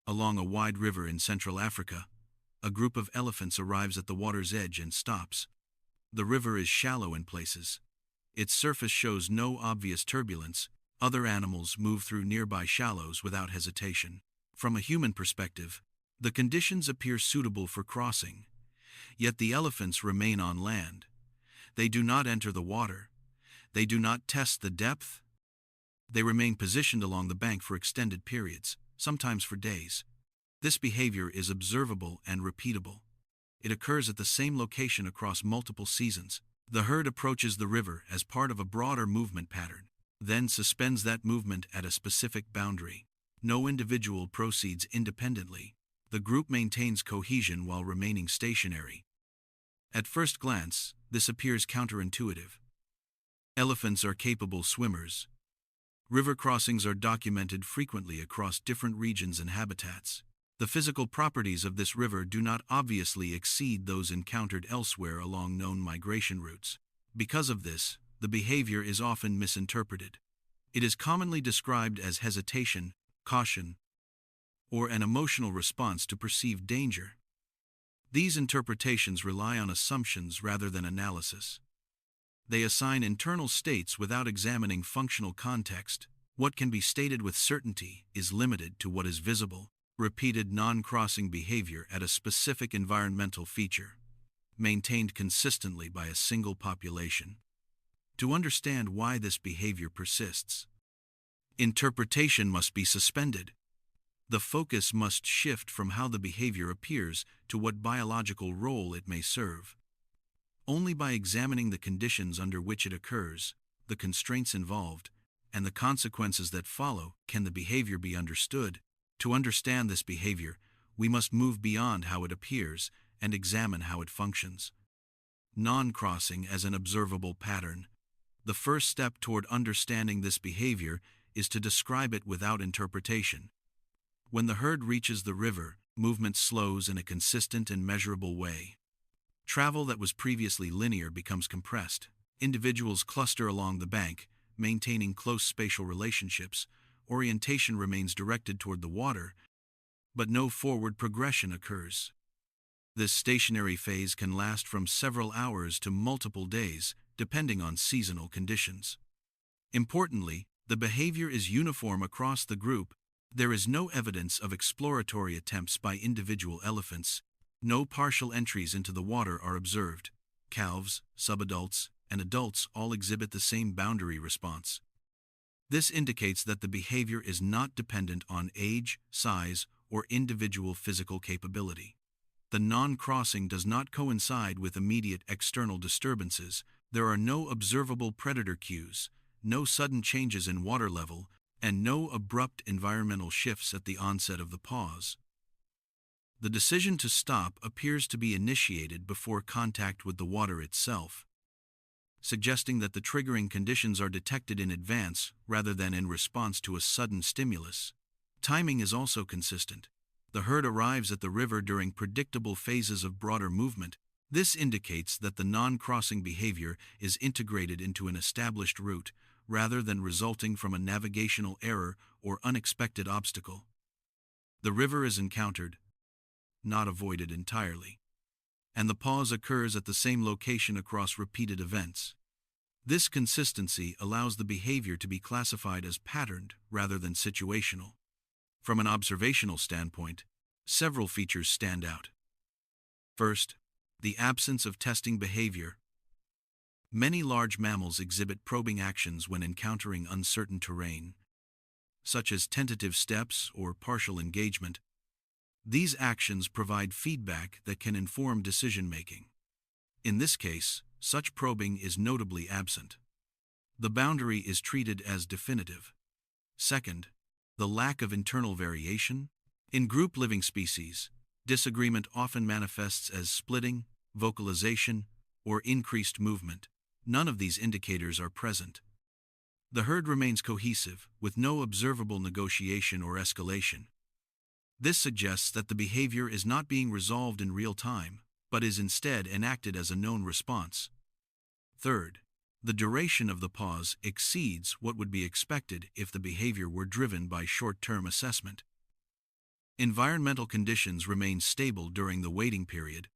Along a wide river in Central Africa, a group of elephants arrives at the water's edge and stops. The river is shallow in places. Its surface shows no obvious turbulence. Other animals move through nearby shallows without hesitation. From a human perspective, the conditions appear suitable for crossing, yet the elephants remain on land. They do not enter the water. They do not test the depth. They remain positioned along the bank for extended periods, sometimes for days. This behavior is observable and repeatable. It occurs at the same location across multiple seasons. The herd approaches the river as part of a broader movement pattern, then suspends that movement at a specific boundary. No individual proceeds independently. The group maintains cohesion while remaining stationary. At first glance, this appears counterintuitive. Elephants are capable swimmers. River crossings are documented frequently across different regions and habitats. The physical properties of this river do not obviously exceed those encountered elsewhere along known migration routes. Because of this, the behavior is often misinterpreted. It is commonly described as hesitation, caution, or an emotional response to perceived danger. These interpretations rely on assumptions rather than analysis. They assign internal states without examining functional context. What can be stated with certainty is limited to what is visible. Repeated non-crossing behavior at a specific environmental feature, maintained consistently by a single population. To understand why this behavior persists, interpretation must be suspended. The focus must shift from how the behavior appears to what biological role it may serve. Only by examining the conditions under which it occurs, the constraints involved, and the consequences that follow can the behavior be understood. To understand this behavior, we must move beyond how it appears and examine how it functions. Non-crossing as an observable pattern. The first step toward understanding this behavior is to describe it without interpretation. When the herd reaches the river, movement slows in a consistent and measurable way. Travel that was previously linear becomes compressed. Individuals cluster along the bank, maintaining close spatial relationships. Orientation remains directed toward the water, but no forward progression occurs. This stationary phase can last from several hours to multiple days, depending on seasonal conditions. Importantly, the behavior is uniform across the group. There is no evidence of exploratory attempts by individual elephants. No partial entries into the water are observed. Calves, subadults, and adults all exhibit the same boundary response. This indicates that the behavior is not dependent on age, size, or individual physical capability. The non-crossing does not coincide with immediate external disturbances. There are no observable predator cues, no sudden changes in water level, and no abrupt environmental shifts at the onset of the pause. The decision to stop appears to be initiated before contact with the water itself, suggesting that the triggering conditions are detected in advance rather than in response to a sudden stimulus. Timing is also consistent. The herd arrives at the river during predictable phases of broader movement. This indicates that the non-crossing behavior is integrated into an established route rather than resulting from a navigational error or unexpected obstacle. The river is encountered, not avoided entirely, and the pause occurs at the same location across repeated events. This consistency allows the behavior to be classified as patterned rather than situational. From an observational standpoint, several features stand out. First, the absence of testing behavior. Many large mammals exhibit probing actions when encountering uncertain terrain, such as tentative steps or partial engagement. These actions provide feedback that can inform decision-making. In this case, such probing is notably absent. The boundary is treated as definitive. Second, the lack of internal variation. In group living species, disagreement often manifests as splitting, vocalization, or increased movement. None of these indicators are present. The herd remains cohesive, with no observable negotiation or escalation. This suggests that the behavior is not being resolved in real time, but is instead enacted as a known response. Third, the duration of the pause exceeds what would be expected if the behavior were driven by short-term assessment. Environmental conditions remain stable during the waiting period,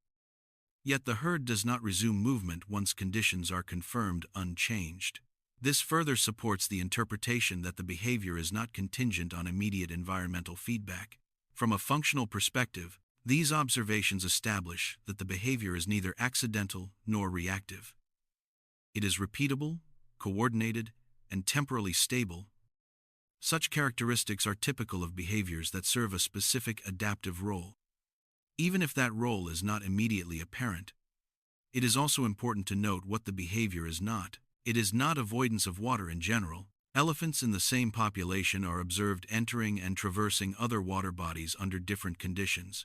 yet the herd does not resume movement once conditions are confirmed unchanged. This further supports the interpretation that the behavior is not contingent on immediate environmental feedback. From a functional perspective, these observations establish that the behavior is neither accidental nor reactive. It is repeatable, coordinated, and temporally stable. Such characteristics are typical of behaviors that serve a specific adaptive role. Even if that role is not immediately apparent, it is also important to note what the behavior is not. It is not avoidance of water in general. Elephants in the same population are observed entering and traversing other water bodies under different conditions.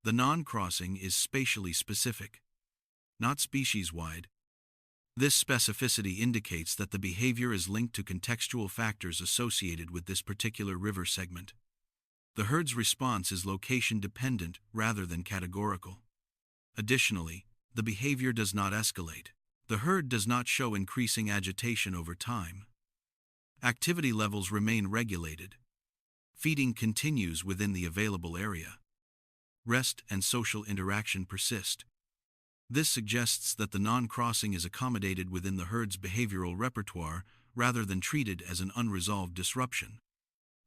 The non-crossing is spatially specific, not species-wide. This specificity indicates that the behavior is linked to contextual factors associated with this particular river segment. The herd's response is location-dependent rather than categorical. Additionally, the behavior does not escalate. The herd does not show increasing agitation over time. Activity levels remain regulated. Feeding continues within the available area. Rest and social interaction persist. This suggests that the non-crossing is accommodated within the herd's behavioral repertoire rather than treated as an unresolved disruption.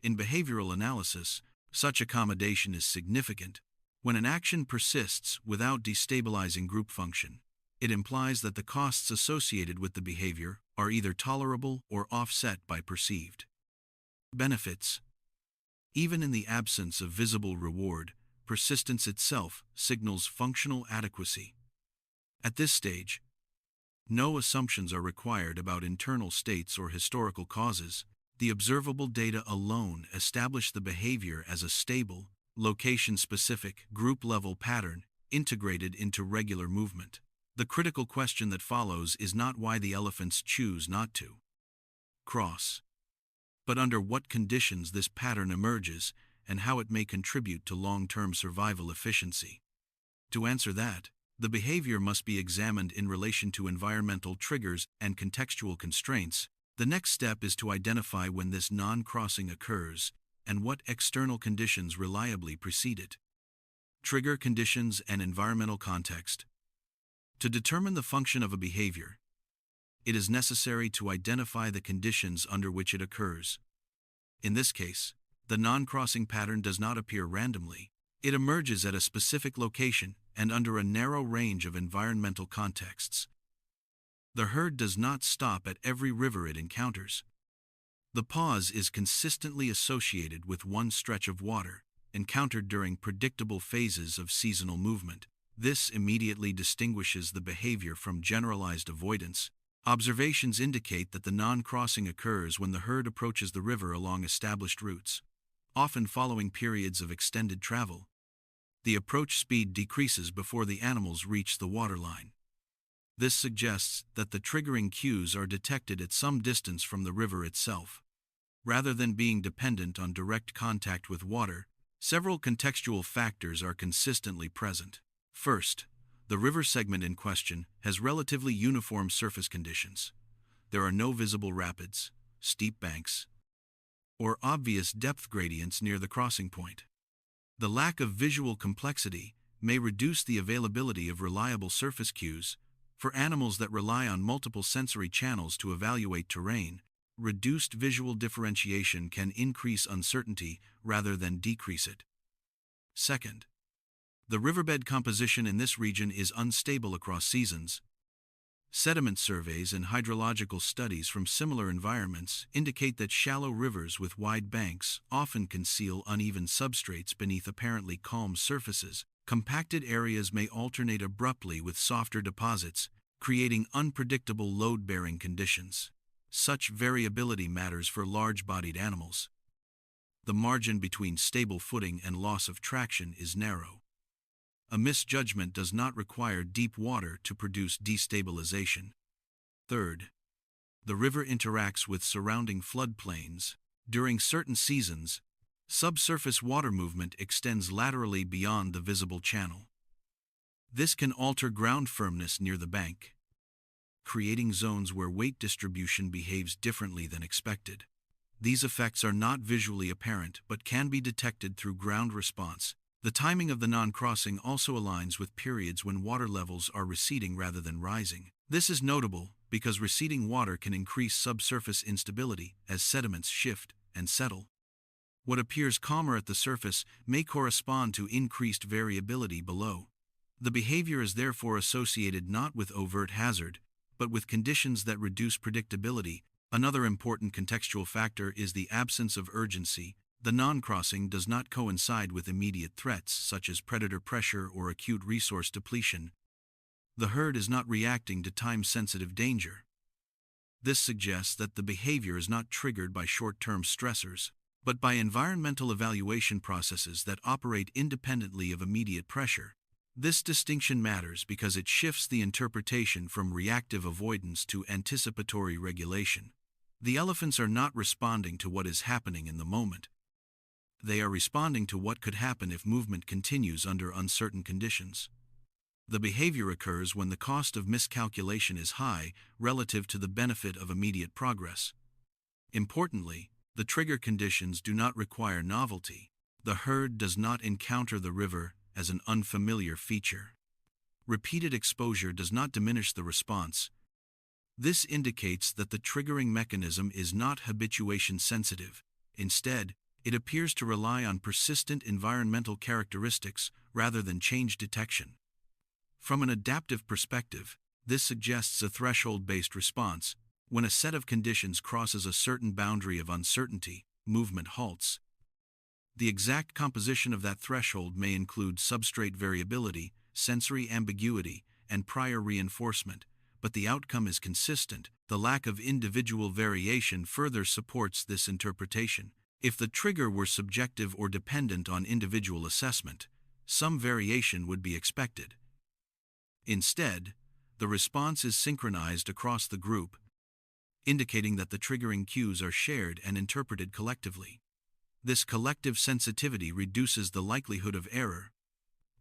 In behavioral analysis, such accommodation is significant. When an action persists without destabilizing group function, it implies that the costs associated with the behavior are either tolerable or offset by perceived benefits. Even in the absence of visible reward, persistence itself signals functional adequacy. At this stage, no assumptions are required about internal states or historical causes. The observable data alone establish the behavior as a stable, location-specific, group-level pattern integrated into regular movement. The critical question that follows is not why the elephants choose not to cross, but under what conditions this pattern emerges and how it may contribute to long-term survival efficiency. To answer that, the behavior must be examined in relation to environmental triggers and contextual constraints. The next step is to identify when this non-crossing occurs and what external conditions reliably precede it. Trigger conditions and environmental context. To determine the function of a behavior, it is necessary to identify the conditions under which it occurs. In this case, the non-crossing pattern does not appear randomly. It emerges at a specific location and under a narrow range of environmental contexts. The herd does not stop at every river it encounters. The pause is consistently associated with one stretch of water, encountered during predictable phases of seasonal movement. This immediately distinguishes the behavior from generalized avoidance. Observations indicate that the non-crossing occurs when the herd approaches the river along established routes, often following periods of extended travel. The approach speed decreases before the animals reach the waterline. This suggests that the triggering cues are detected at some distance from the river itself. Rather than being dependent on direct contact with water, several contextual factors are consistently present. First, the river segment in question has relatively uniform surface conditions. There are no visible rapids, steep banks, or obvious depth gradients near the crossing point. The lack of visual complexity may reduce the availability of reliable surface cues. For animals that rely on multiple sensory channels to evaluate terrain, reduced visual differentiation can increase uncertainty rather than decrease it. Second, the riverbed composition in this region is unstable across seasons. Sediment surveys and hydrological studies from similar environments indicate that shallow rivers with wide banks often conceal uneven substrates beneath apparently calm surfaces. Compacted areas may alternate abruptly with softer deposits, creating unpredictable load-bearing conditions. Such variability matters for large-bodied animals. The margin between stable footing and loss of traction is narrow. A misjudgment does not require deep water to produce destabilization. Third, the river interacts with surrounding floodplains. During certain seasons, subsurface water movement extends laterally beyond the visible channel. This can alter ground firmness near the bank, creating zones where weight distribution behaves differently than expected. These effects are not visually apparent but can be detected through ground response. The timing of the non-crossing also aligns with periods when water levels are receding rather than rising. This is notable because receding water can increase subsurface instability as sediments shift and settle. What appears calmer at the surface may correspond to increased variability below. The behavior is therefore associated not with overt hazard, but with conditions that reduce predictability. Another important contextual factor is the absence of urgency. The non-crossing does not coincide with immediate threats such as predator pressure or acute resource depletion. The herd is not reacting to time-sensitive danger. This suggests that the behavior is not triggered by short-term stressors, but by environmental evaluation processes that operate independently of immediate pressure. This distinction matters because it shifts the interpretation from reactive avoidance to anticipatory regulation. The elephants are not responding to what is happening in the moment. They are responding to what could happen if movement continues under uncertain conditions. The behavior occurs when the cost of miscalculation is high relative to the benefit of immediate progress. Importantly, the trigger conditions do not require novelty. The herd does not encounter the river as an unfamiliar feature. Repeated exposure does not diminish the response. This indicates that the triggering mechanism is not habituation sensitive. Instead, it appears to rely on persistent environmental characteristics rather than change detection. From an adaptive perspective, this suggests a threshold-based response. When a set of conditions crosses a certain boundary of uncertainty, movement halts. The exact composition of that threshold may include substrate variability, sensory ambiguity, and prior reinforcement, but the outcome is consistent. The lack of individual variation further supports this interpretation. If the trigger were subjective or dependent on individual assessment, some variation would be expected. Instead, the response is synchronized across the group, indicating that the triggering cues are shared and interpreted collectively. This collective sensitivity reduces the likelihood of error.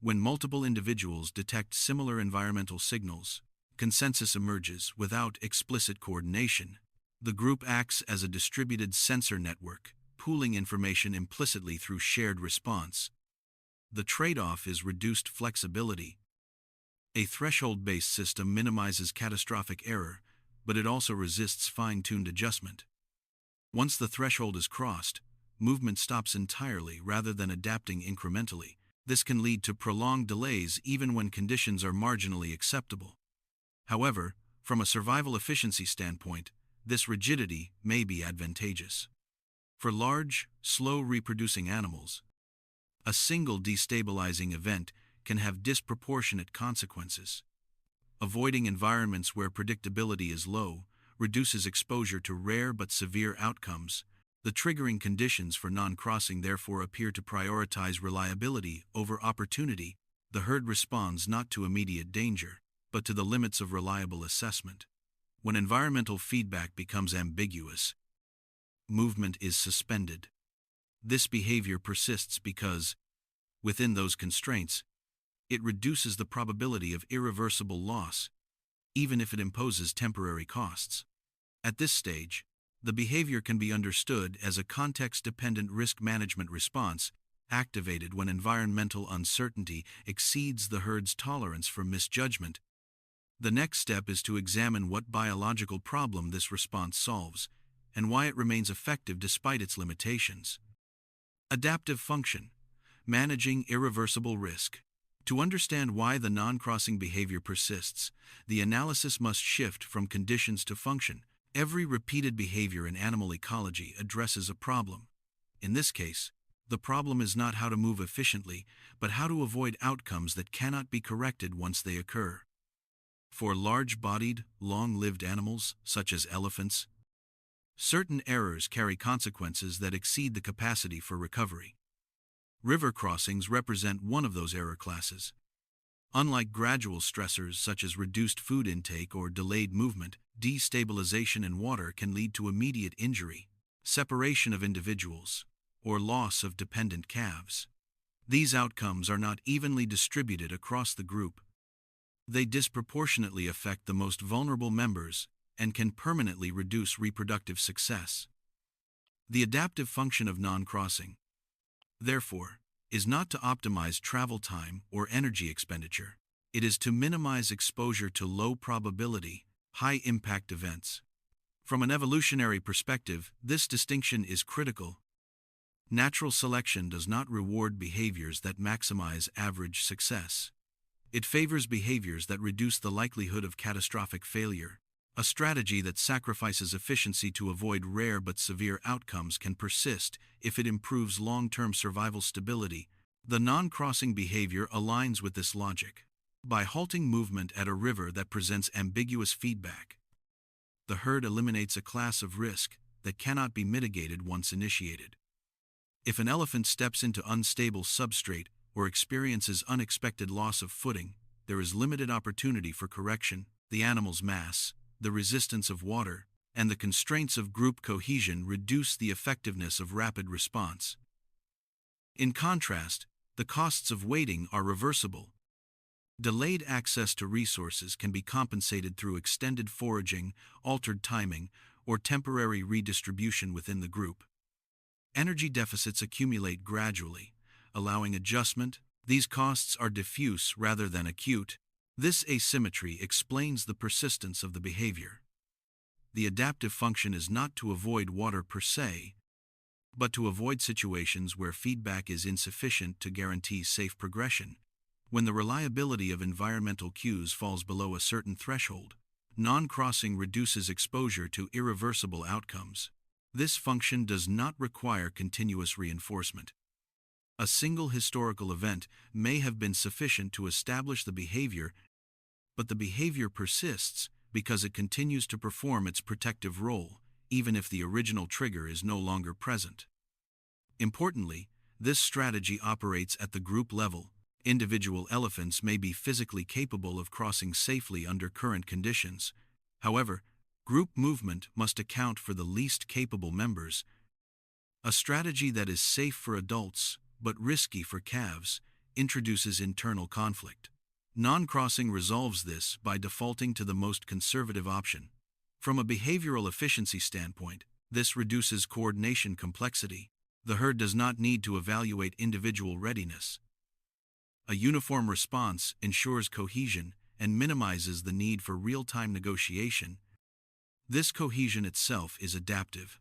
When multiple individuals detect similar environmental signals, consensus emerges without explicit coordination. The group acts as a distributed sensor network, pooling information implicitly through shared response. The trade-off is reduced flexibility. A threshold-based system minimizes catastrophic error, but it also resists fine-tuned adjustment. Once the threshold is crossed, movement stops entirely rather than adapting incrementally. This can lead to prolonged delays even when conditions are marginally acceptable. However, from a survival efficiency standpoint, this rigidity may be advantageous. For large, slow-reproducing animals, a single destabilizing event can have disproportionate consequences. Avoiding environments where predictability is low reduces exposure to rare but severe outcomes. The triggering conditions for non-crossing therefore appear to prioritize reliability over opportunity. The herd responds not to immediate danger, but to the limits of reliable assessment. When environmental feedback becomes ambiguous, movement is suspended. This behavior persists because, within those constraints, it reduces the probability of irreversible loss, even if it imposes temporary costs. At this stage, the behavior can be understood as a context-dependent risk management response activated when environmental uncertainty exceeds the herd's tolerance for misjudgment. The next step is to examine what biological problem this response solves and why it remains effective despite its limitations. Adaptive function: managing irreversible risk. To understand why the non-crossing behavior persists, the analysis must shift from conditions to function. Every repeated behavior in animal ecology addresses a problem. In this case, the problem is not how to move efficiently, but how to avoid outcomes that cannot be corrected once they occur. For large-bodied, long-lived animals, such as elephants, certain errors carry consequences that exceed the capacity for recovery. River crossings represent one of those error classes. Unlike gradual stressors such as reduced food intake or delayed movement, destabilization in water can lead to immediate injury, separation of individuals, or loss of dependent calves. These outcomes are not evenly distributed across the group. They disproportionately affect the most vulnerable members and can permanently reduce reproductive success. The adaptive function of non-crossing, therefore, is not to optimize travel time or energy expenditure. It is to minimize exposure to low-probability, high-impact events. From an evolutionary perspective, this distinction is critical. Natural selection does not reward behaviors that maximize average success. It favors behaviors that reduce the likelihood of catastrophic failure. A strategy that sacrifices efficiency to avoid rare but severe outcomes can persist if it improves long-term survival stability. The non-crossing behavior aligns with this logic. By halting movement at a river that presents ambiguous feedback, the herd eliminates a class of risk that cannot be mitigated once initiated. If an elephant steps into unstable substrate or experiences unexpected loss of footing, there is limited opportunity for correction. The animal's mass, the resistance of water, and the constraints of group cohesion reduce the effectiveness of rapid response. In contrast, the costs of waiting are reversible. Delayed access to resources can be compensated through extended foraging, altered timing, or temporary redistribution within the group. Energy deficits accumulate gradually, allowing adjustment. These costs are diffuse rather than acute. This asymmetry explains the persistence of the behavior. The adaptive function is not to avoid water per se, but to avoid situations where feedback is insufficient to guarantee safe progression. When the reliability of environmental cues falls below a certain threshold, non-crossing reduces exposure to irreversible outcomes. This function does not require continuous reinforcement. A single historical event may have been sufficient to establish the behavior, but the behavior persists because it continues to perform its protective role, even if the original trigger is no longer present. Importantly, this strategy operates at the group level. Individual elephants may be physically capable of crossing safely under current conditions. However, group movement must account for the least capable members. A strategy that is safe for adults but risky for calves introduces internal conflict. Non-crossing resolves this by defaulting to the most conservative option. From a behavioral efficiency standpoint, this reduces coordination complexity. The herd does not need to evaluate individual readiness. A uniform response ensures cohesion and minimizes the need for real-time negotiation. This cohesion itself is adaptive.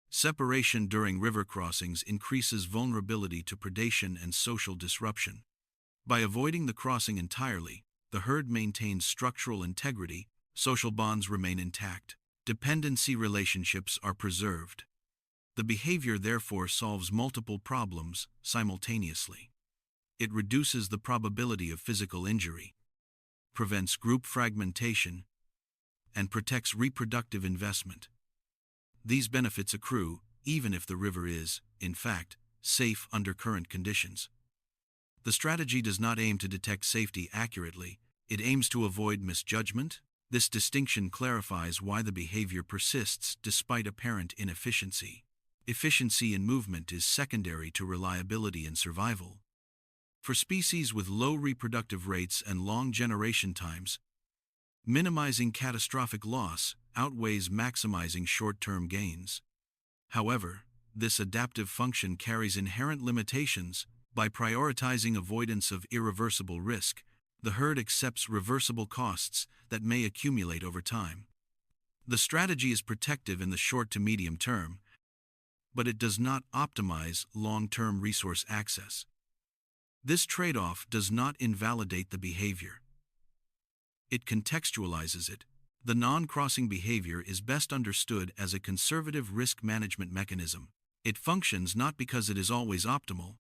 Separation during river crossings increases vulnerability to predation and social disruption. By avoiding the crossing entirely, the herd maintains structural integrity, social bonds remain intact, dependency relationships are preserved. The behavior therefore solves multiple problems simultaneously. It reduces the probability of physical injury, prevents group fragmentation, and protects reproductive investment. These benefits accrue even if the river is, in fact, safe under current conditions. The strategy does not aim to detect safety accurately, it aims to avoid misjudgment. This distinction clarifies why the behavior persists despite apparent inefficiency. Efficiency in movement is secondary to reliability in survival. For species with low reproductive rates and long generation times, minimizing catastrophic loss outweighs maximizing short-term gains. However, this adaptive function carries inherent limitations. By prioritizing avoidance of irreversible risk, the herd accepts reversible costs that may accumulate over time. The strategy is protective in the short to medium term, but it does not optimize long-term resource access. This trade-off does not invalidate the behavior. It contextualizes it. The non-crossing behavior is best understood as a conservative risk management mechanism. It functions not because it is always optimal,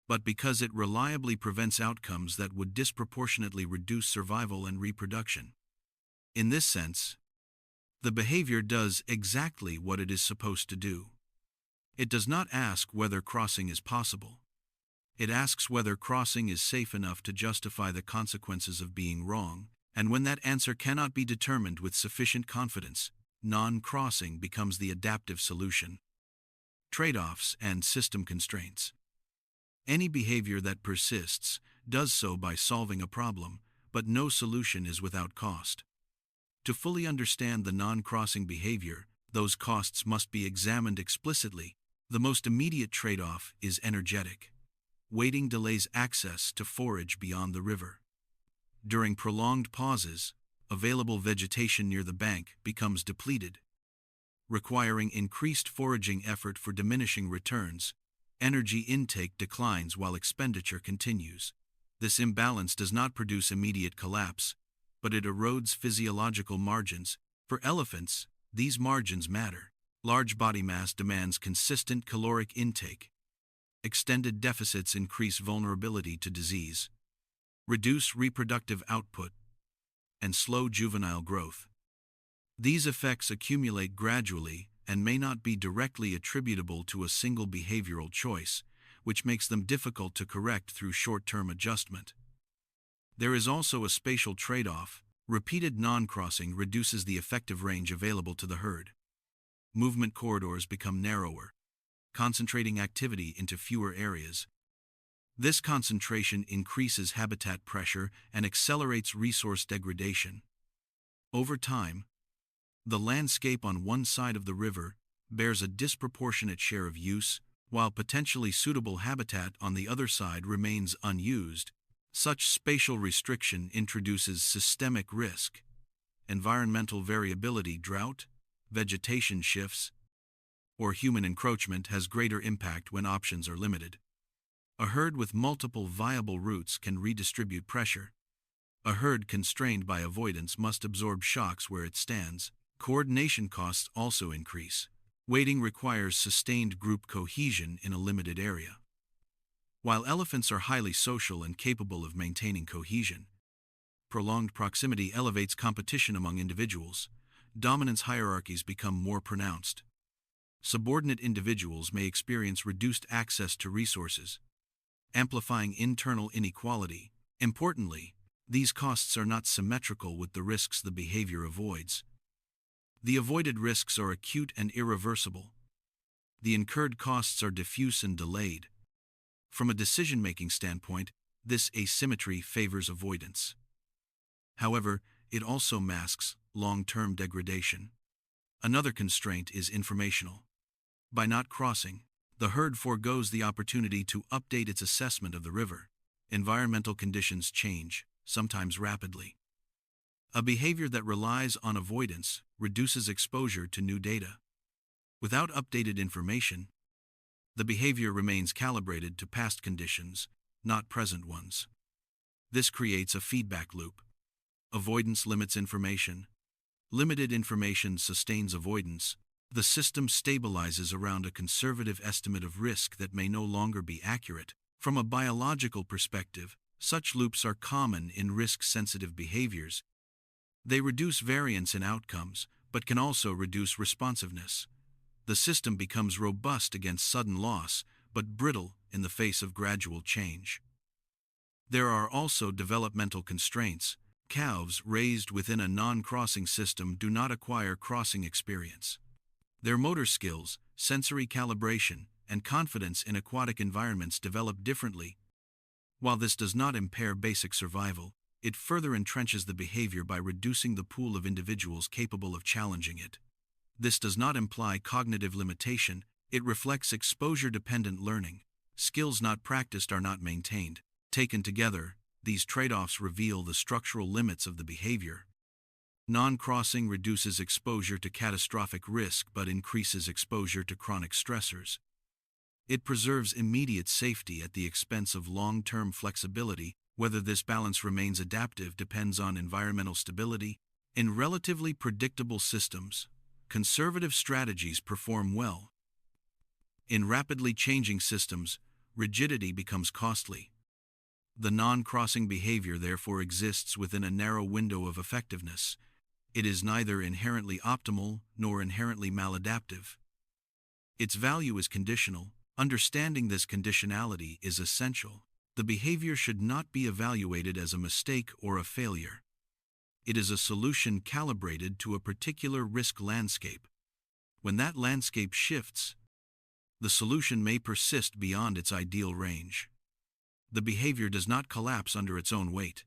but because it reliably prevents outcomes that would disproportionately reduce survival and reproduction. In this sense, the behavior does exactly what it is supposed to do. It does not ask whether crossing is possible. It asks whether crossing is safe enough to justify the consequences of being wrong, and when that answer cannot be determined with sufficient confidence, non-crossing becomes the adaptive solution. Trade-offs and system constraints. Any behavior that persists does so by solving a problem, but no solution is without cost. To fully understand the non-crossing behavior, Those costs must be examined explicitly. The most immediate trade-off is energetic. Waiting delays access to forage beyond the river. During prolonged pauses, available vegetation near the bank becomes depleted, requiring increased foraging effort for diminishing returns. Energy intake declines while expenditure continues. This imbalance does not produce immediate collapse, but it erodes physiological margins. For elephants, these margins matter. Large body mass demands consistent caloric intake. Extended deficits increase vulnerability to disease, reduce reproductive output, and slow juvenile growth. These effects accumulate gradually and may not be directly attributable to a single behavioral choice, which makes them difficult to correct through short-term adjustment. There is also a spatial trade-off. Repeated non-crossing reduces the effective range available to the herd. Movement corridors become narrower, concentrating activity into fewer areas. This concentration increases habitat pressure and accelerates resource degradation. Over time, the landscape on one side of the river bears a disproportionate share of use, while potentially suitable habitat on the other side remains unused. Such spatial restriction introduces systemic risk. Environmental variability, drought, vegetation shifts, or human encroachment has greater impact when options are limited. A herd with multiple viable routes can redistribute pressure. A herd constrained by avoidance must absorb shocks where it stands. Coordination costs also increase. Waiting requires sustained group cohesion in a limited area. While elephants are highly social and capable of maintaining cohesion, prolonged proximity elevates competition among individuals. Dominance hierarchies become more pronounced. Subordinate individuals may experience reduced access to resources, amplifying internal inequality. Importantly, these costs are not symmetrical with the risks the behavior avoids. The avoided risks are acute and irreversible. The incurred costs are diffuse and delayed. From a decision-making standpoint, this asymmetry favors avoidance. However, it also masks long-term degradation. Another constraint is informational. By not crossing, the herd forgoes the opportunity to update its assessment of the river. Environmental conditions change, sometimes rapidly. A behavior that relies on avoidance reduces exposure to new data. Without updated information, the behavior remains calibrated to past conditions, not present ones. This creates a feedback loop. Avoidance limits information. Limited information sustains avoidance. The system stabilizes around a conservative estimate of risk that may no longer be accurate. From a biological perspective, such loops are common in risk-sensitive behaviors. They reduce variance in outcomes, but can also reduce responsiveness. The system becomes robust against sudden loss, but brittle in the face of gradual change. There are also developmental constraints. Calves raised within a non-crossing system do not acquire crossing experience. Their motor skills, sensory calibration, and confidence in aquatic environments develop differently. While this does not impair basic survival, it further entrenches the behavior by reducing the pool of individuals capable of challenging it. This does not imply cognitive limitation, it reflects exposure-dependent learning. Skills not practiced are not maintained. Taken together, these trade-offs reveal the structural limits of the behavior. Non-crossing reduces exposure to catastrophic risk but increases exposure to chronic stressors. It preserves immediate safety at the expense of long-term flexibility. Whether this balance remains adaptive depends on environmental stability. In relatively predictable systems, conservative strategies perform well. In rapidly changing systems, rigidity becomes costly. The non-crossing behavior therefore exists within a narrow window of effectiveness. It is neither inherently optimal nor inherently maladaptive. Its value is conditional. Understanding this conditionality is essential. The behavior should not be evaluated as a mistake or a failure. It is a solution calibrated to a particular risk landscape. When that landscape shifts, the solution may persist beyond its ideal range. The behavior does not collapse under its own weight.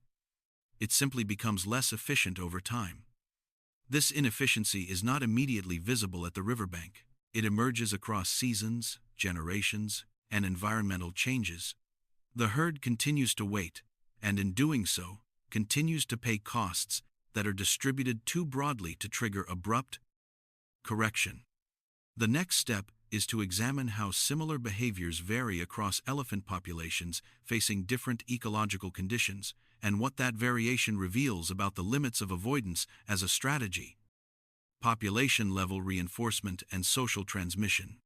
It simply becomes less efficient over time. This inefficiency is not immediately visible at the riverbank. It emerges across seasons, generations, and environmental changes. The herd continues to wait, and in doing so, continues to pay costs that are distributed too broadly to trigger abrupt correction. The next step is to examine how similar behaviors vary across elephant populations facing different ecological conditions, and what that variation reveals about the limits of avoidance as a strategy. Population-level reinforcement and social transmission.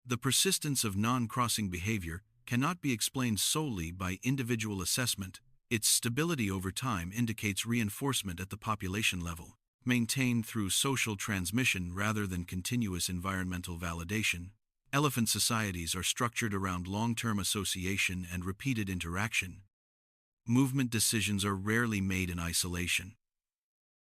The persistence of non-crossing behavior cannot be explained solely by individual assessment. Its stability over time indicates reinforcement at the population level, maintained through social transmission rather than continuous environmental validation. Elephant societies are structured around long-term association and repeated interaction. Movement decisions are rarely made in isolation.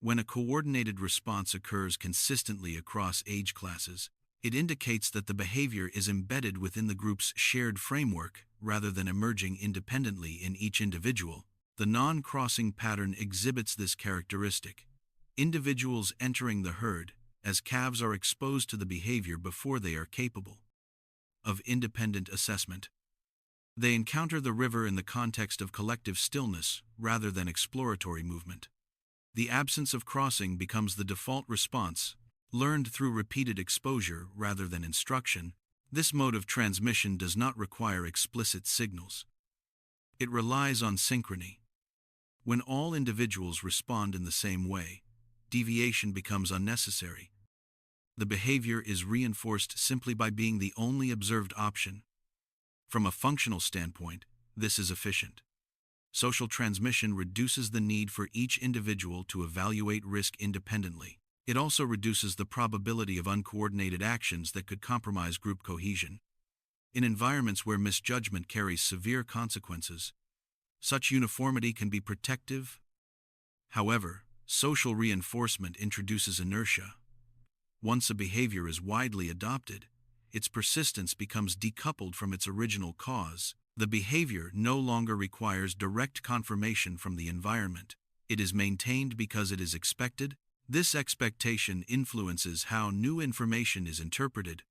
When a coordinated response occurs consistently across age classes, it indicates that the behavior is embedded within the group's shared framework rather than emerging independently in each individual. The non-crossing pattern exhibits this characteristic. Individuals entering the herd, as calves are exposed to the behavior before they are capable of independent assessment. They encounter the river in the context of collective stillness rather than exploratory movement. The absence of crossing becomes the default response, learned through repeated exposure rather than instruction. This mode of transmission does not require explicit signals. It relies on synchrony. When all individuals respond in the same way, deviation becomes unnecessary. The behavior is reinforced simply by being the only observed option. From a functional standpoint, this is efficient. Social transmission reduces the need for each individual to evaluate risk independently. It also reduces the probability of uncoordinated actions that could compromise group cohesion. In environments where misjudgment carries severe consequences, such uniformity can be protective. However, social reinforcement introduces inertia. Once a behavior is widely adopted, its persistence becomes decoupled from its original cause. The behavior no longer requires direct confirmation from the environment. It is maintained because it is expected. This expectation influences how new information is interpreted.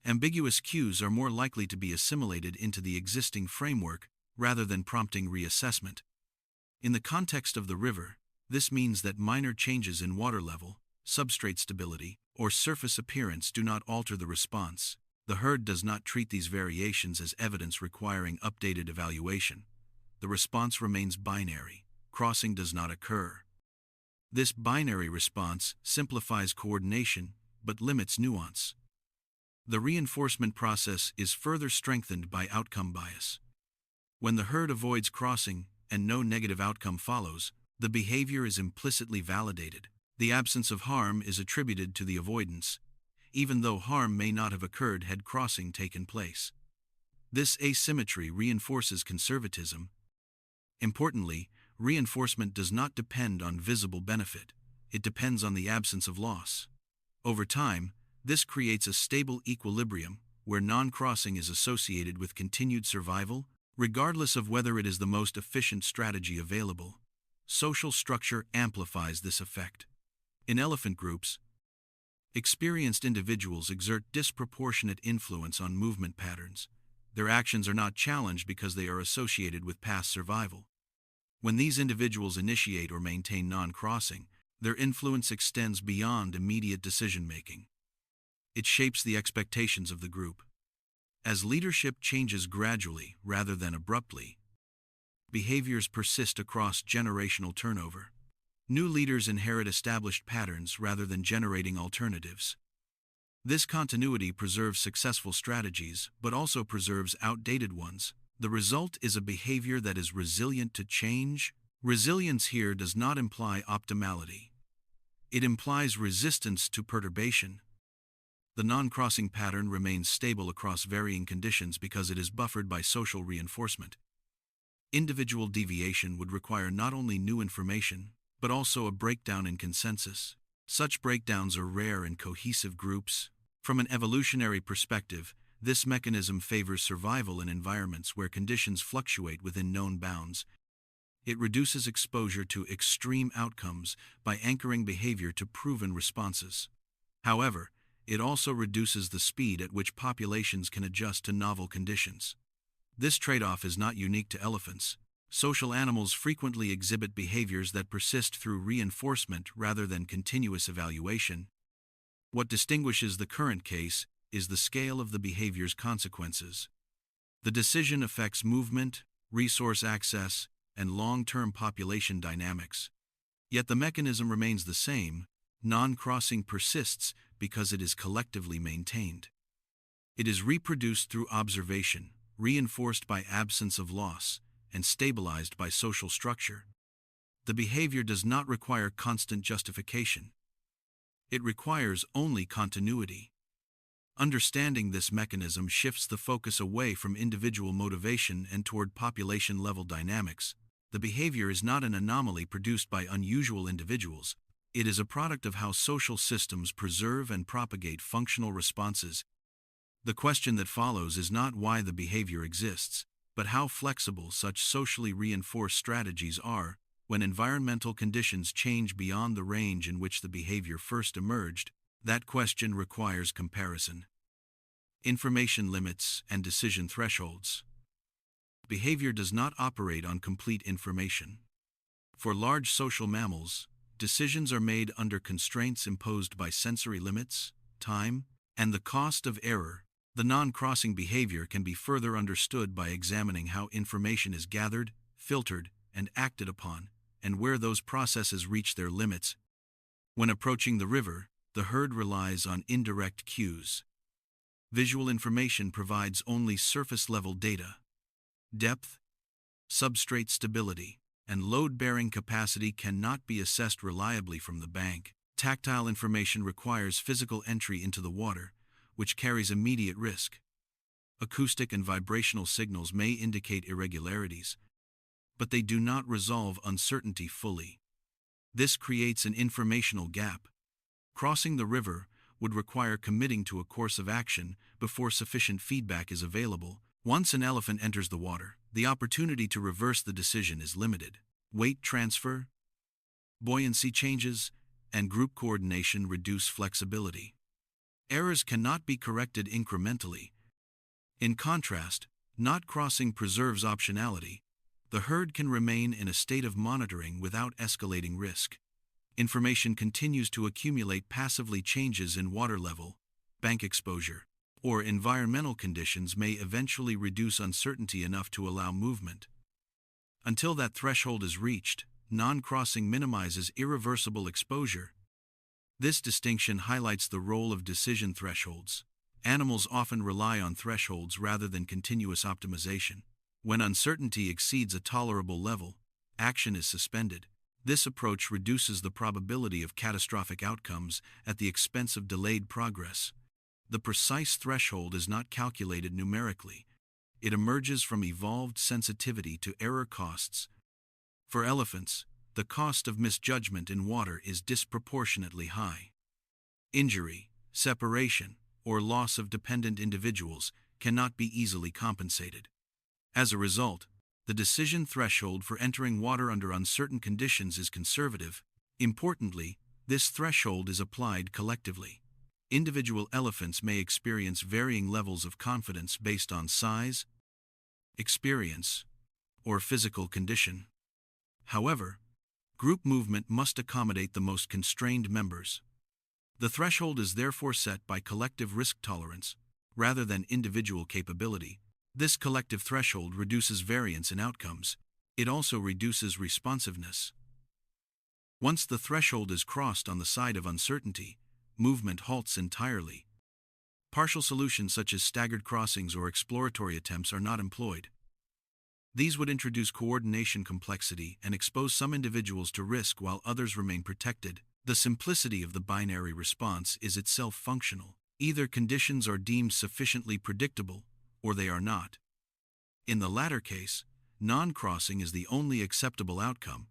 Ambiguous cues are more likely to be assimilated into the existing framework rather than prompting reassessment. In the context of the river, this means that minor changes in water level, substrate stability, or surface appearance do not alter the response. The herd does not treat these variations as evidence requiring updated evaluation. The response remains binary. Crossing does not occur. This binary response simplifies coordination but limits nuance. The reinforcement process is further strengthened by outcome bias. When the herd avoids crossing and no negative outcome follows, the behavior is implicitly validated. The absence of harm is attributed to the avoidance, even though harm may not have occurred had crossing taken place. This asymmetry reinforces conservatism. Importantly, reinforcement does not depend on visible benefit. It depends on the absence of loss. Over time, this creates a stable equilibrium where non-crossing is associated with continued survival, regardless of whether it is the most efficient strategy available. Social structure amplifies this effect. In elephant groups, experienced individuals exert disproportionate influence on movement patterns. Their actions are not challenged because they are associated with past survival. When these individuals initiate or maintain non-crossing, their influence extends beyond immediate decision-making. It shapes the expectations of the group. As leadership changes gradually rather than abruptly, behaviors persist across generational turnover. New leaders inherit established patterns rather than generating alternatives. This continuity preserves successful strategies but also preserves outdated ones. The result is a behavior that is resilient to change. Resilience here does not imply optimality. It implies resistance to perturbation. The non-crossing pattern remains stable across varying conditions because it is buffered by social reinforcement. Individual deviation would require not only new information, but also a breakdown in consensus. Such breakdowns are rare in cohesive groups. From an evolutionary perspective, this mechanism favors survival in environments where conditions fluctuate within known bounds. It reduces exposure to extreme outcomes by anchoring behavior to proven responses. However, it also reduces the speed at which populations can adjust to novel conditions. This trade-off is not unique to elephants. Social animals frequently exhibit behaviors that persist through reinforcement rather than continuous evaluation. What distinguishes the current case is the scale of the behavior's consequences. The decision affects movement, resource access, and long-term population dynamics. Yet the mechanism remains the same. Non-crossing persists because it is collectively maintained. It is reproduced through observation, reinforced by absence of loss, and stabilized by social structure. The behavior does not require constant justification. It requires only continuity. Understanding this mechanism shifts the focus away from individual motivation and toward population-level dynamics. The behavior is not an anomaly produced by unusual individuals. It is a product of how social systems preserve and propagate functional responses. The question that follows is not why the behavior exists, but how flexible such socially reinforced strategies are when environmental conditions change beyond the range in which the behavior first emerged. That question requires comparison. Information limits and decision thresholds. Behavior does not operate on complete information. For large social mammals, decisions are made under constraints imposed by sensory limits, time, and the cost of error. The non-crossing behavior can be further understood by examining how information is gathered, filtered, and acted upon, and where those processes reach their limits. When approaching the river, the herd relies on indirect cues. Visual information provides only surface-level data. Depth, substrate stability, and load-bearing capacity cannot be assessed reliably from the bank. Tactile information requires physical entry into the water, which carries immediate risk. Acoustic and vibrational signals may indicate irregularities, but they do not resolve uncertainty fully. This creates an informational gap. Crossing the river would require committing to a course of action before sufficient feedback is available. Once an elephant enters the water, the opportunity to reverse the decision is limited. Weight transfer, buoyancy changes, and group coordination reduce flexibility. Errors cannot be corrected incrementally. In contrast, not crossing preserves optionality. The herd can remain in a state of monitoring without escalating risk. Information continues to accumulate passively. Changes in water level, bank exposure, or environmental conditions may eventually reduce uncertainty enough to allow movement. Until that threshold is reached, non-crossing minimizes irreversible exposure. This distinction highlights the role of decision thresholds. Animals often rely on thresholds rather than continuous optimization. When uncertainty exceeds a tolerable level, action is suspended. This approach reduces the probability of catastrophic outcomes at the expense of delayed progress. The precise threshold is not calculated numerically. It emerges from evolved sensitivity to error costs. For elephants, the cost of misjudgment in water is disproportionately high. Injury, separation, or loss of dependent individuals cannot be easily compensated. As a result, the decision threshold for entering water under uncertain conditions is conservative. Importantly, this threshold is applied collectively. Individual elephants may experience varying levels of confidence based on size, experience, or physical condition. However, group movement must accommodate the most constrained members. The threshold is therefore set by collective risk tolerance, rather than individual capability. This collective threshold reduces variance in outcomes. It also reduces responsiveness. Once the threshold is crossed on the side of uncertainty, movement halts entirely. Partial solutions such as staggered crossings or exploratory attempts are not employed. These would introduce coordination complexity and expose some individuals to risk while others remain protected. The simplicity of the binary response is itself functional. Either conditions are deemed sufficiently predictable, or they are not. In the latter case, non-crossing is the only acceptable outcome.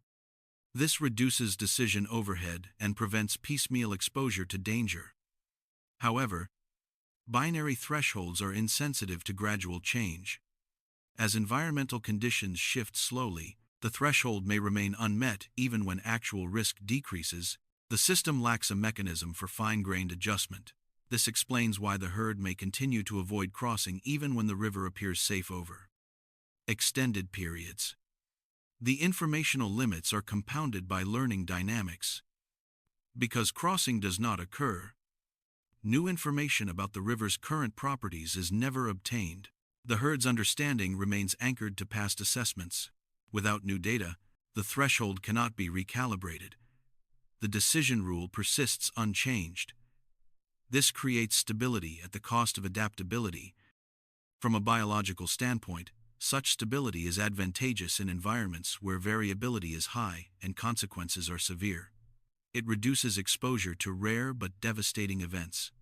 This reduces decision overhead and prevents piecemeal exposure to danger. However, binary thresholds are insensitive to gradual change. As environmental conditions shift slowly, The threshold may remain unmet even when actual risk decreases. The system lacks a mechanism for fine-grained adjustment. This explains why the herd may continue to avoid crossing even when the river appears safe over extended periods. The informational limits are compounded by learning dynamics. Because crossing does not occur, new information about the river's current properties is never obtained. The herd's understanding remains anchored to past assessments. Without new data, the threshold cannot be recalibrated. The decision rule persists unchanged. This creates stability at the cost of adaptability. From a biological standpoint, such stability is advantageous in environments where variability is high and consequences are severe. It reduces exposure to rare but devastating events.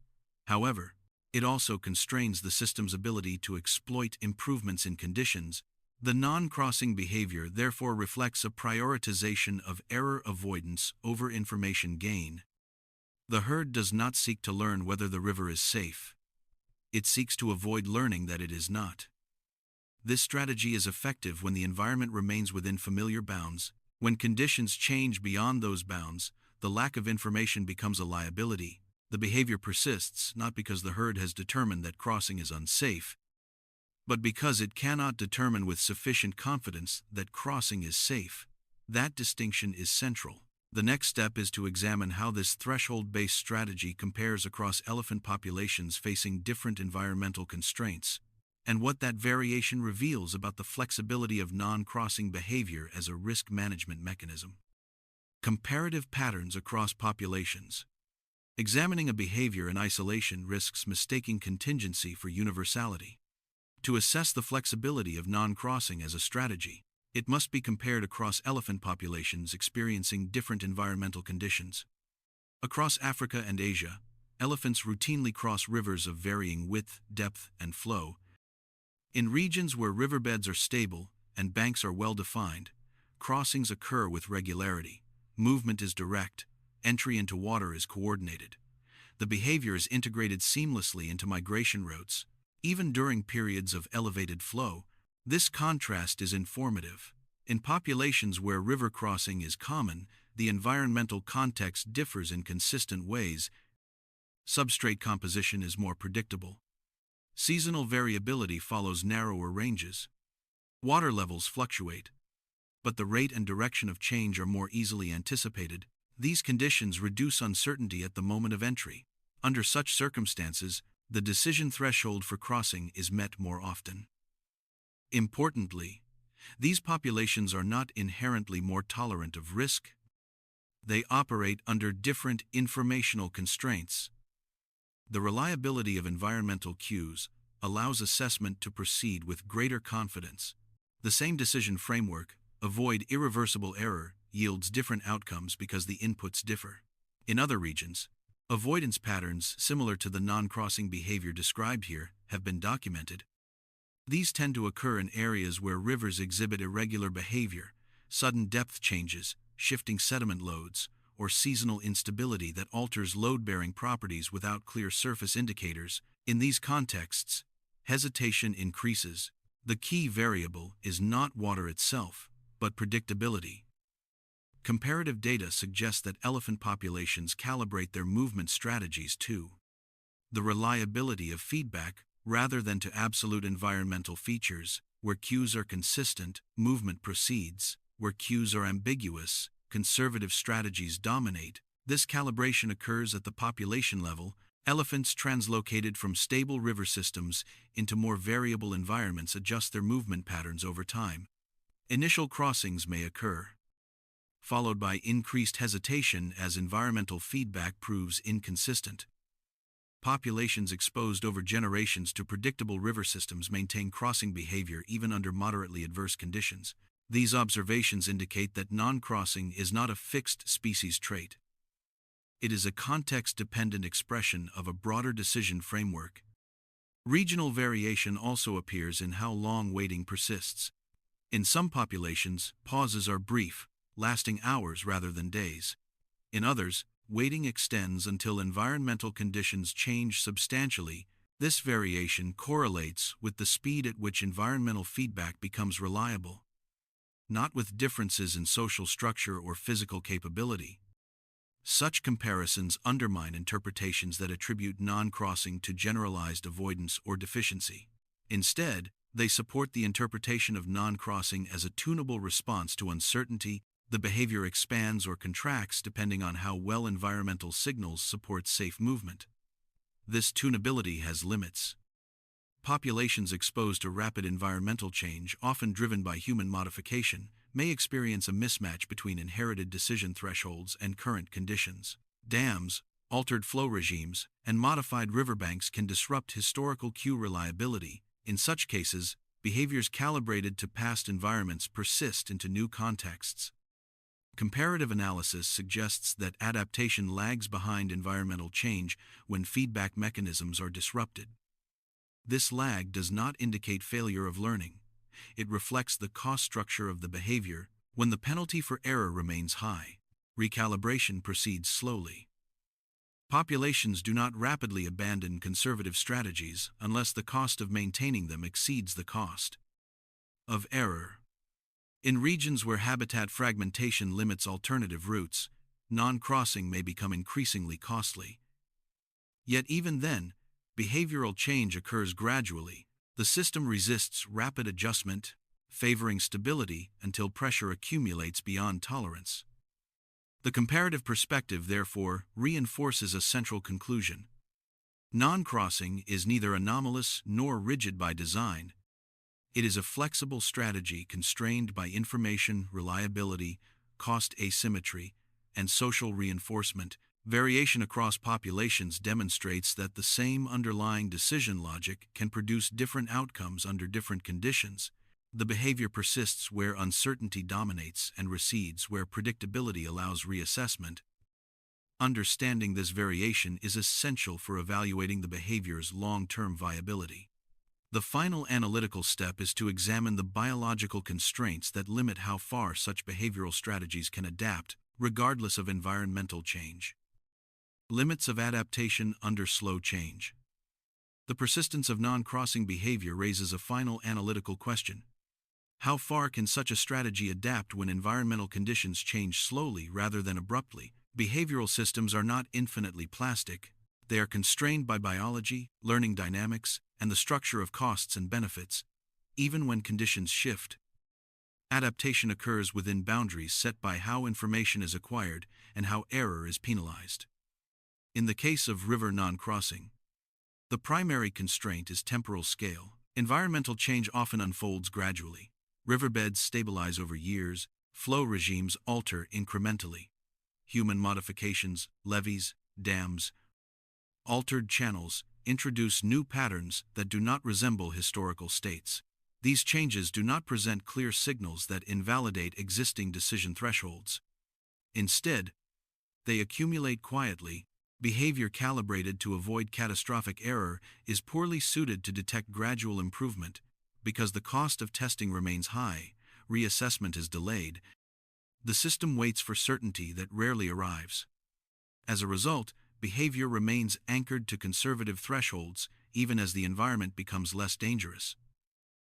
However, it also constrains the system's ability to exploit improvements in conditions. The non-crossing behavior therefore reflects a prioritization of error avoidance over information gain. The herd does not seek to learn whether the river is safe. It seeks to avoid learning that it is not. This strategy is effective when the environment remains within familiar bounds. When conditions change beyond those bounds, the lack of information becomes a liability. The behavior persists not because the herd has determined that crossing is unsafe, but because it cannot determine with sufficient confidence that crossing is safe. That distinction is central. The next step is to examine how this threshold-based strategy compares across elephant populations facing different environmental constraints, and what that variation reveals about the flexibility of non-crossing behavior as a risk management mechanism. Comparative patterns across populations. Examining a behavior in isolation risks mistaking contingency for universality. To assess the flexibility of non-crossing as a strategy, it must be compared across elephant populations experiencing different environmental conditions. Across Africa and Asia, elephants routinely cross rivers of varying width, depth, and flow. In regions where riverbeds are stable and banks are well-defined, crossings occur with regularity. Movement is direct, entry into water is coordinated. The behavior is integrated seamlessly into migration routes, even during periods of elevated flow. This contrast is informative. In populations where river crossing is common, the environmental context differs in consistent ways. Substrate composition is more predictable. Seasonal variability follows narrower ranges. Water levels fluctuate, but the rate and direction of change are more easily anticipated. These conditions reduce uncertainty at the moment of entry. Under such circumstances, the decision threshold for crossing is met more often. Importantly, these populations are not inherently more tolerant of risk. They operate under different informational constraints. The reliability of environmental cues allows assessment to proceed with greater confidence. The same decision framework, avoid irreversible error, yields different outcomes because the inputs differ. In other regions, avoidance patterns similar to the non-crossing behavior described here have been documented. These tend to occur in areas where rivers exhibit irregular behavior, sudden depth changes, shifting sediment loads, or seasonal instability that alters load-bearing properties without clear surface indicators. In these contexts, hesitation increases. The key variable is not water itself, but predictability. Comparative data suggests that elephant populations calibrate their movement strategies to the reliability of feedback rather than to absolute environmental features. Where cues are consistent, movement proceeds. Where cues are ambiguous, conservative strategies dominate. This calibration occurs at the population level. Elephants translocated from stable river systems into more variable environments adjust their movement patterns over time. Initial crossings may occur, followed by increased hesitation as environmental feedback proves inconsistent. Populations exposed over generations to predictable river systems maintain crossing behavior even under moderately adverse conditions. These observations indicate that non-crossing is not a fixed species trait. It is a context-dependent expression of a broader decision framework. Regional variation also appears in how long waiting persists. In some populations, pauses are brief, lasting hours rather than days. In others, waiting extends until environmental conditions change substantially. This variation correlates with the speed at which environmental feedback becomes reliable. not with differences in social structure or physical capability. Such comparisons undermine interpretations that attribute non-crossing to generalized avoidance or deficiency. Instead, they support the interpretation of non-crossing as a tunable response to uncertainty. The behavior expands or contracts depending on how well environmental signals support safe movement. This tunability has limits. Populations exposed to rapid environmental change, often driven by human modification, may experience a mismatch between inherited decision thresholds and current conditions. Dams, altered flow regimes, and modified riverbanks can disrupt historical cue reliability. In such cases, behaviors calibrated to past environments persist into new contexts. Comparative analysis suggests that adaptation lags behind environmental change when feedback mechanisms are disrupted. This lag does not indicate failure of learning. It reflects the cost structure of the behavior. When the penalty for error remains high, recalibration proceeds slowly. Populations do not rapidly abandon conservative strategies unless the cost of maintaining them exceeds the cost of error. In regions where habitat fragmentation limits alternative routes, non-crossing may become increasingly costly. Yet even then, behavioral change occurs gradually. The system resists rapid adjustment, favoring stability until pressure accumulates beyond tolerance. The comparative perspective, therefore, reinforces a central conclusion. Non-crossing is neither anomalous nor rigid by design. It is a flexible strategy constrained by information reliability, cost asymmetry, and social reinforcement. Variation across populations demonstrates that the same underlying decision logic can produce different outcomes under different conditions. The behavior persists where uncertainty dominates and recedes where predictability allows reassessment. Understanding this variation is essential for evaluating the behavior's long-term viability. The final analytical step is to examine the biological constraints that limit how far such behavioral strategies can adapt, regardless of environmental change. Limits of adaptation under slow change. The persistence of non-crossing behavior raises a final analytical question. How far can such a strategy adapt when environmental conditions change slowly rather than abruptly? Behavioral systems are not infinitely plastic. They are constrained by biology, learning dynamics, and the structure of costs and benefits. Even when conditions shift, adaptation occurs within boundaries set by how information is acquired and how error is penalized. In the case of river non-crossing, the primary constraint is temporal scale. Environmental change often unfolds gradually. Riverbeds stabilize over years, flow regimes alter incrementally. Human modifications, levees, dams, altered channels, introduce new patterns that do not resemble historical states. These changes do not present clear signals that invalidate existing decision thresholds. Instead, they accumulate quietly. Behavior calibrated to avoid catastrophic error is poorly suited to detect gradual improvement. Because the cost of testing remains high, reassessment is delayed. The system waits for certainty that rarely arrives. As a result, behavior remains anchored to conservative thresholds even as the environment becomes less dangerous.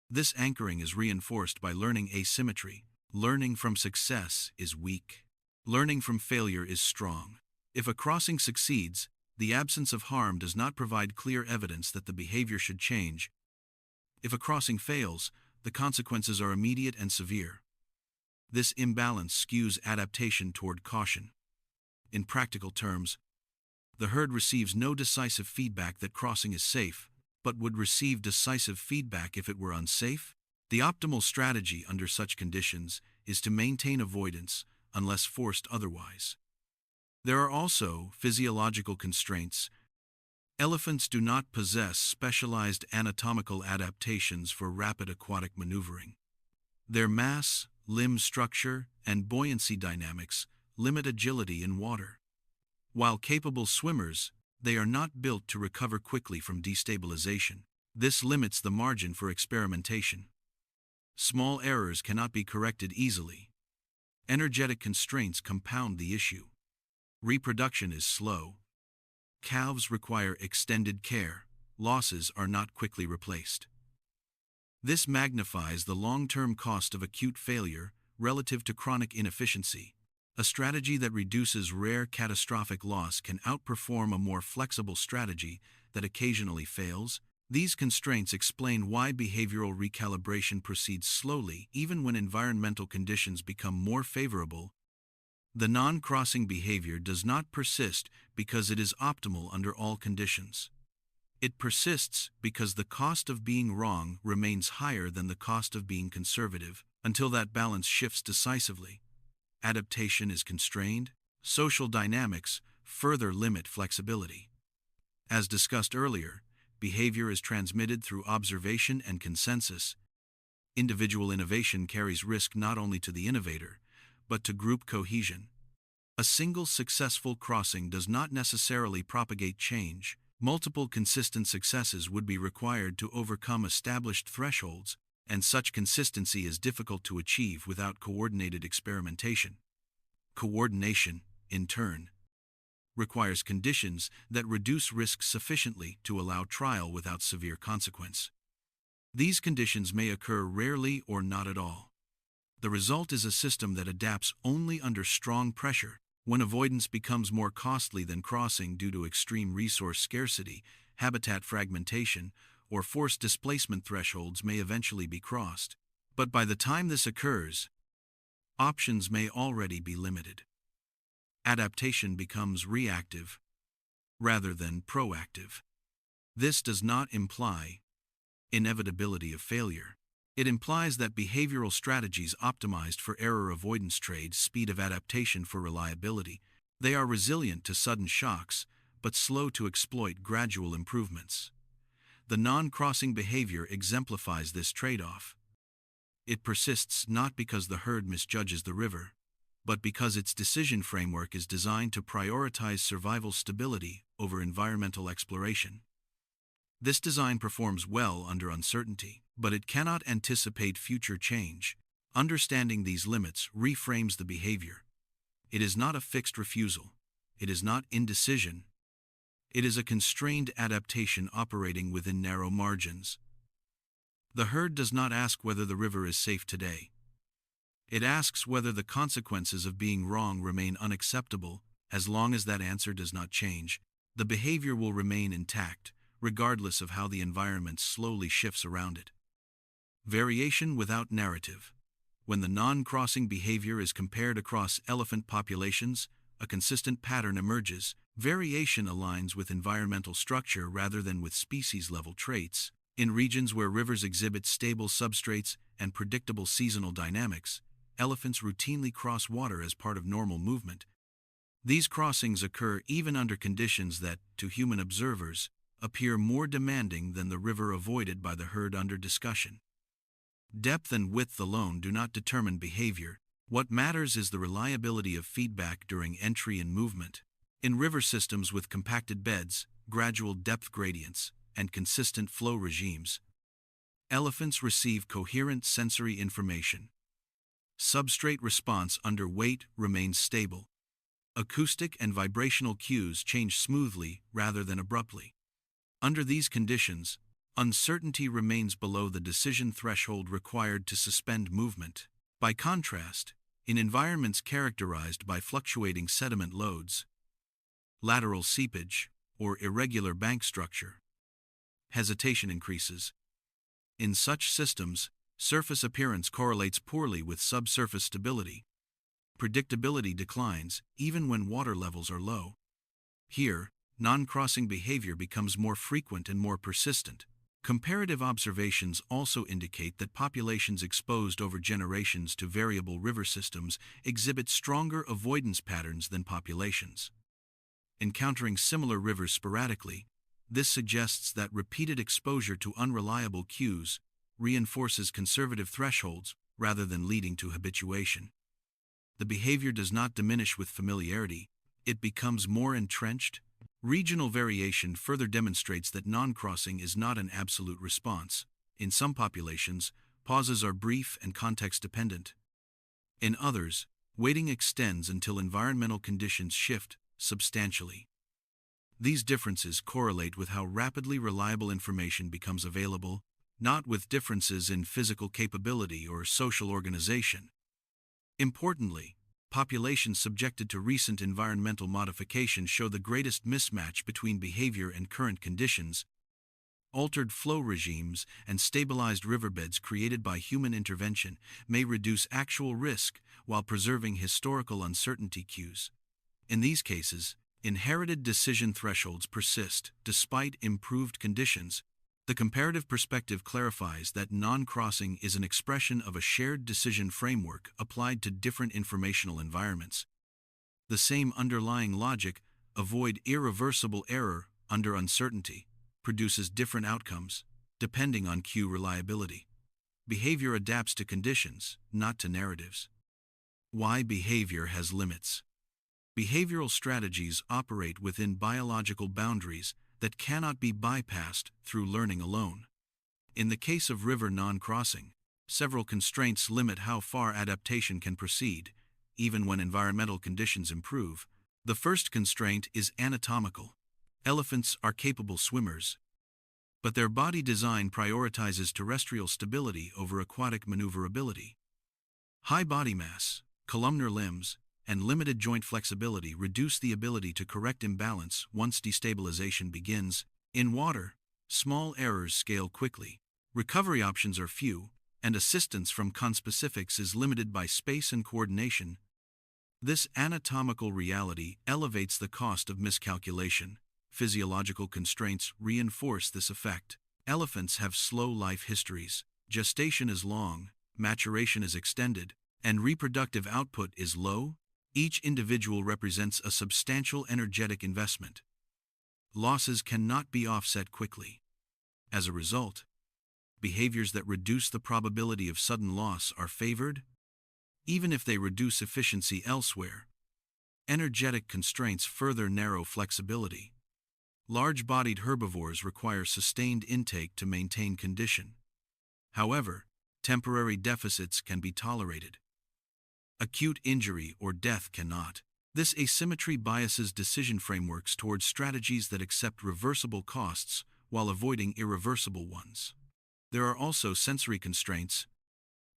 This anchoring is reinforced by learning asymmetry. Learning from success is weak. Learning from failure is strong. If a crossing succeeds, the absence of harm does not provide clear evidence that the behavior should change. If a crossing fails, the consequences are immediate and severe. This imbalance skews adaptation toward caution. In practical terms, the herd receives no decisive feedback that crossing is safe, but would receive decisive feedback if it were unsafe. The optimal strategy under such conditions is to maintain avoidance unless forced otherwise. There are also physiological constraints. Elephants do not possess specialized anatomical adaptations for rapid aquatic maneuvering. Their mass, limb structure, and buoyancy dynamics limit agility in water. While capable swimmers, they are not built to recover quickly from destabilization. This limits the margin for experimentation. Small errors cannot be corrected easily. Energetic constraints compound the issue. Reproduction is slow. Calves require extended care. Losses are not quickly replaced. This magnifies the long-term cost of acute failure relative to chronic inefficiency. A strategy that reduces rare catastrophic loss can outperform a more flexible strategy that occasionally fails. These constraints explain why behavioral recalibration proceeds slowly even when environmental conditions become more favorable. The non-crossing behavior does not persist because it is optimal under all conditions. It persists because the cost of being wrong remains higher than the cost of being conservative until that balance shifts decisively. Adaptation is constrained. Social dynamics further limit flexibility. As discussed earlier, behavior is transmitted through observation and consensus. Individual innovation carries risk not only to the innovator, but to group cohesion. A single successful crossing does not necessarily propagate change. Multiple consistent successes would be required to overcome established thresholds, and such consistency is difficult to achieve without coordinated experimentation. Coordination, in turn, requires conditions that reduce risk sufficiently to allow trial without severe consequence. These conditions may occur rarely or not at all. The result is a system that adapts only under strong pressure. When avoidance becomes more costly than crossing due to extreme resource scarcity, habitat fragmentation, or forced displacement, thresholds may eventually be crossed. But by the time this occurs, options may already be limited. Adaptation becomes reactive rather than proactive. This does not imply inevitability of failure. It implies that behavioral strategies optimized for error avoidance trade speed of adaptation for reliability. They are resilient to sudden shocks, but slow to exploit gradual improvements. The non-crossing behavior exemplifies this trade-off. It persists not because the herd misjudges the river, but because its decision framework is designed to prioritize survival stability over environmental exploration. This design performs well under uncertainty, but it cannot anticipate future change. Understanding these limits reframes the behavior. It is not a fixed refusal. It is not indecision. It is a constrained adaptation operating within narrow margins. The herd does not ask whether the river is safe today. It asks whether the consequences of being wrong remain unacceptable. As long as that answer does not change, the behavior will remain intact, regardless of how the environment slowly shifts around it. Variation without narrative. When the non-crossing behavior is compared across elephant populations, a consistent pattern emerges. Variation aligns with environmental structure rather than with species-level traits. In regions where rivers exhibit stable substrates and predictable seasonal dynamics, elephants routinely cross water as part of normal movement. These crossings occur even under conditions that, to human observers, appear more demanding than the river avoided by the herd under discussion. Depth and width alone do not determine behavior. What matters is the reliability of feedback during entry and movement. In river systems with compacted beds, gradual depth gradients, and consistent flow regimes, elephants receive coherent sensory information. Substrate response under weight remains stable. Acoustic and vibrational cues change smoothly rather than abruptly. Under these conditions, uncertainty remains below the decision threshold required to suspend movement. By contrast, in environments characterized by fluctuating sediment loads, lateral seepage, or irregular bank structure, hesitation increases. In such systems, surface appearance correlates poorly with subsurface stability. Predictability declines even when water levels are low. Here, non-crossing behavior becomes more frequent and more persistent. Comparative observations also indicate that populations exposed over generations to variable river systems exhibit stronger avoidance patterns than populations encountering similar rivers sporadically. This suggests that repeated exposure to unreliable cues reinforces conservative thresholds rather than leading to habituation. The behavior does not diminish with familiarity, it becomes more entrenched. Regional variation further demonstrates that non-crossing is not an absolute response. In some populations, pauses are brief and context-dependent. In others, waiting extends until environmental conditions shift substantially. These differences correlate with how rapidly reliable information becomes available, not with differences in physical capability or social organization. Importantly, populations subjected to recent environmental modification show the greatest mismatch between behavior and current conditions. Altered flow regimes and stabilized riverbeds created by human intervention may reduce actual risk while preserving historical uncertainty cues. In these cases, inherited decision thresholds persist despite improved conditions. The comparative perspective clarifies that non-crossing is an expression of a shared decision framework applied to different informational environments. The same underlying logic, avoid irreversible error under uncertainty, produces different outcomes, depending on cue reliability. Behavior adapts to conditions, not to narratives. Why behavior has limits. Behavioral strategies operate within biological boundaries that cannot be bypassed through learning alone. In the case of river non-crossing, several constraints limit how far adaptation can proceed, even when environmental conditions improve. The first constraint is anatomical. Elephants are capable swimmers, but their body design prioritizes terrestrial stability over aquatic maneuverability. High body mass, columnar limbs, and limited joint flexibility reduce the ability to correct imbalance once destabilization begins. In water, small errors scale quickly, recovery options are few, and assistance from conspecifics is limited by space and coordination. This anatomical reality elevates the cost of miscalculation. Physiological constraints reinforce this effect. Elephants have slow life histories. Gestation is long, maturation is extended, and reproductive output is low. Each individual represents a substantial energetic investment. Losses cannot be offset quickly. As a result, behaviors that reduce the probability of sudden loss are favored, even if they reduce efficiency elsewhere. Energetic constraints further narrow flexibility. Large-bodied herbivores require sustained intake to maintain condition. However, temporary deficits can be tolerated. Acute injury or death cannot. This asymmetry biases decision frameworks towards strategies that accept reversible costs while avoiding irreversible ones. There are also sensory constraints.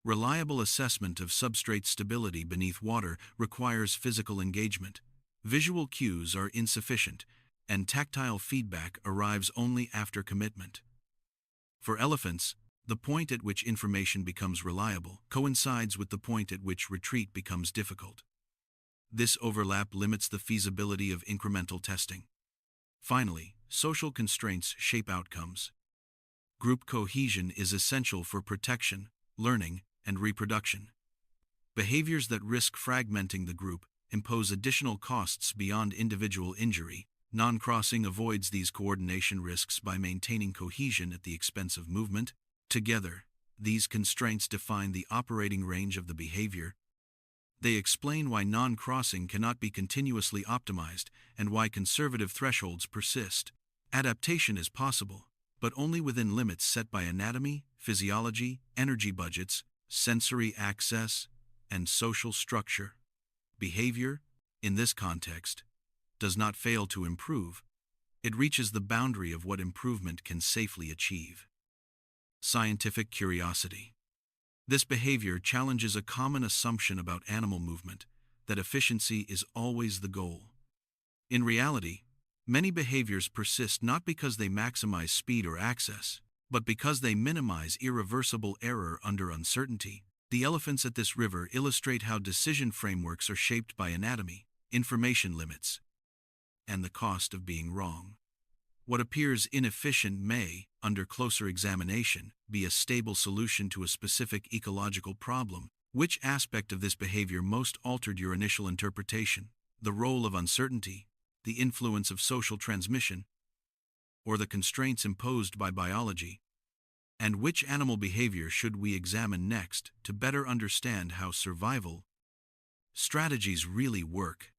Reliable assessment of substrate stability beneath water requires physical engagement. Visual cues are insufficient, and tactile feedback arrives only after commitment. For elephants, the point at which information becomes reliable coincides with the point at which retreat becomes difficult. This overlap limits the feasibility of incremental testing. Finally, social constraints shape outcomes. Group cohesion is essential for protection, learning, and reproduction. Behaviors that risk fragmenting the group impose additional costs beyond individual injury. Non-crossing avoids these coordination risks by maintaining cohesion at the expense of movement. Together, these constraints define the operating range of the behavior. They explain why non-crossing cannot be continuously optimized and why conservative thresholds persist. Adaptation is possible, but only within limits set by anatomy, physiology, energy budgets, sensory access, and social structure. Behavior, in this context, does not fail to improve. It reaches the boundary of what improvement can safely achieve. Scientific curiosity. This behavior challenges a common assumption about animal movement, that efficiency is always the goal. In reality, many behaviors persist not because they maximize speed or access, but because they minimize irreversible error under uncertainty. The elephants at this river illustrate how decision frameworks are shaped by anatomy, information limits, and the cost of being wrong. What appears inefficient may, under closer examination, be a stable solution to a specific ecological problem. Which aspect of this behavior most altered your initial interpretation? The role of uncertainty, the influence of social transmission, or the constraints imposed by biology? And which animal behavior should we examine next to better understand how survival strategies really work?